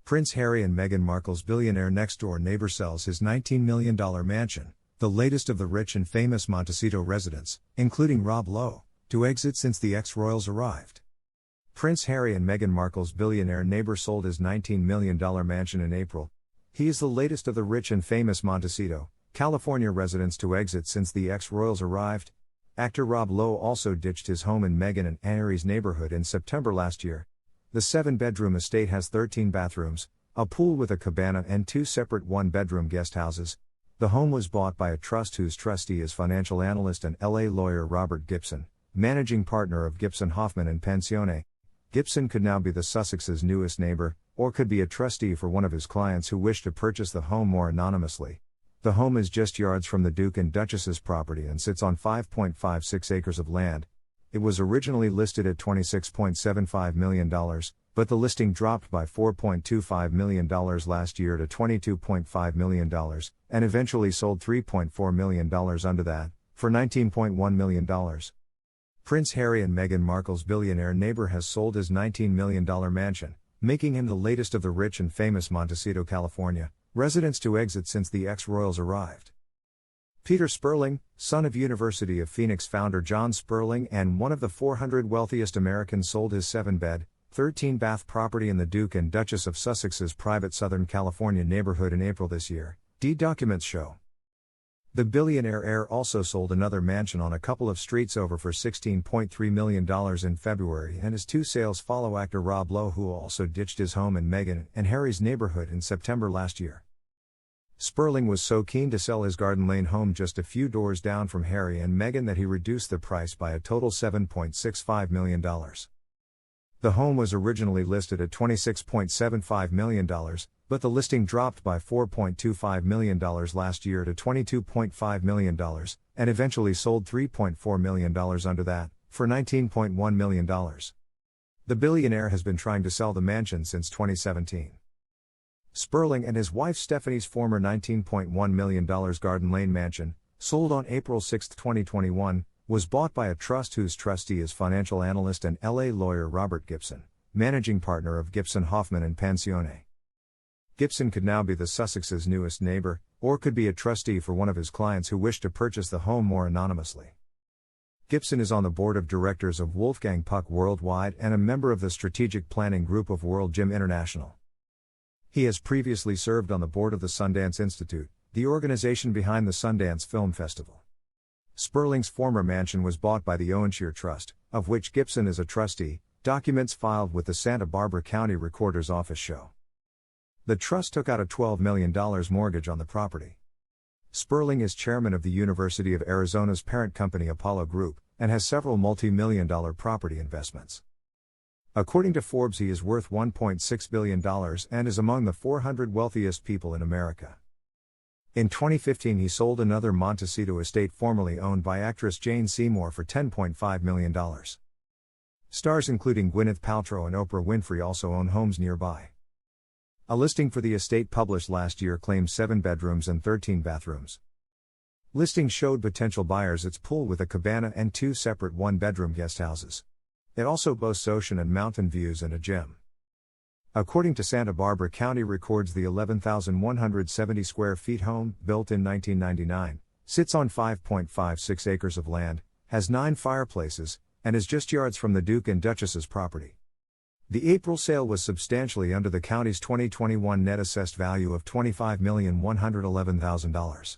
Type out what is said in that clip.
Prince Harry and Meghan Markle's billionaire next-door neighbor sells his $19 million mansion, the latest of the rich and famous Montecito residents, including Rob Lowe, to exit since the ex-royals arrived. Prince Harry and Meghan Markle's billionaire neighbor sold his $19 million mansion in April. He is the latest of the rich and famous Montecito, California residents to exit since the ex-royals arrived. Actor Rob Lowe also ditched his home in Meghan and Harry's neighborhood in September last year. The 7-bedroom estate has 13 bathrooms, a pool with a cabana and 2 separate 1-bedroom guesthouses. The home was bought by a trust whose trustee is financial analyst and LA lawyer Robert Gipson, managing partner of Gipson Hoffman Pancione. Gipson could now be the Sussexes' newest neighbor, or could be a trustee for one of his clients who wish to purchase the home more anonymously. The home is just yards from the Duke and Duchess's property and sits on 5.56 acres of land. It was originally listed at $26.75 million, but the listing dropped by $4.25 million last year to $22.5 million, and eventually sold $3.4 million under that, for $19.1 million. Prince Harry and Meghan Markle's billionaire neighbor has sold his $19 million mansion, making him the latest of the rich and famous Montecito, California, residents to exit since the ex-royals arrived. Peter Sperling, son of University of Phoenix founder John Sperling and one of the 400 wealthiest Americans, sold his 7-bed, 13-bath property in the Duke and Duchess of Sussex's private Southern California neighborhood in April this year, documents show. The billionaire heir also sold another mansion on a couple of streets over for $16.3 million in February, and his 2 sales follow actor Rob Lowe, who also ditched his home in Meghan and Harry's neighborhood in September last year. Sperling was so keen to sell his Garden Lane home just a few doors down from Harry and Meghan that he reduced the price by a total $7.65 million. The home was originally listed at $26.75 million, but the listing dropped by $4.25 million last year to $22.5 million, and eventually sold $3.4 million under that, for $19.1 million. The billionaire has been trying to sell the mansion since 2017. Sperling and his wife Stephanie's former $19.1 million Garden Lane mansion, sold on April 6, 2021, was bought by a trust whose trustee is financial analyst and LA lawyer Robert Gipson, managing partner of Gipson Hoffman Pancione. Gipson could now be the Sussexes' newest neighbor, or could be a trustee for one of his clients who wish to purchase the home more anonymously. Gipson is on the board of directors of Wolfgang Puck Worldwide and a member of the strategic planning group of World Gym International. He has previously served on the board of the Sundance Institute, the organization behind the Sundance Film Festival. Sperling's former mansion was bought by the Owenshire Trust, of which Gipson is a trustee, documents filed with the Santa Barbara County Recorder's Office show. The trust took out a $12 million mortgage on the property. Sperling is chairman of the University of Arizona's parent company Apollo Group, and has several multi-million-dollar property investments. According to Forbes, he is worth $1.6 billion and is among the 400 wealthiest people in America. In 2015 he sold another Montecito estate formerly owned by actress Jane Seymour for $10.5 million. Stars including Gwyneth Paltrow and Oprah Winfrey also own homes nearby. A listing for the estate published last year claimed 7 bedrooms and 13 bathrooms. Listing showed potential buyers its pool with a cabana and 2 separate 1-bedroom guesthouses. It also boasts ocean and mountain views and a gym. According to Santa Barbara County Records, the 11,170 square feet home, built in 1999, sits on 5.56 acres of land, has 9 fireplaces, and is just yards from the Duke and Duchess's property. The April sale was substantially under the county's 2021 net assessed value of $25,111,000.